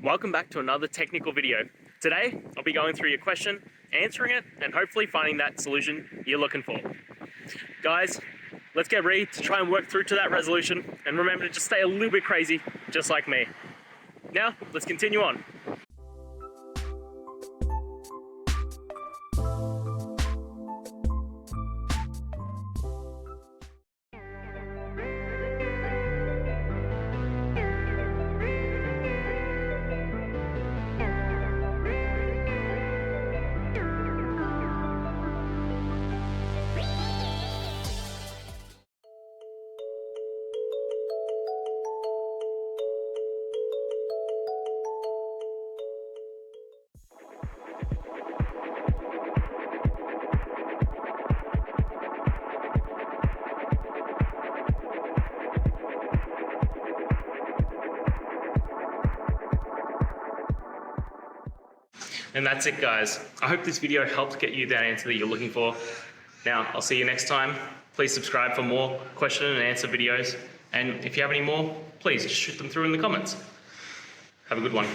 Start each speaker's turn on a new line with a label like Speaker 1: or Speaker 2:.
Speaker 1: Welcome back to another technical video. Today, I'll be going through your question, answering it, and hopefully finding that solution you're looking for. Guys, let's get ready to try and work through to that resolution, and remember to just stay a little bit crazy, just like me. Now, let's continue on. And that's it, guys. I hope this video helped get you that answer that you're looking for. Now, I'll see you next time. Please subscribe for more question and answer videos. And if you have any more, please just shoot them through in the comments. Have a good one.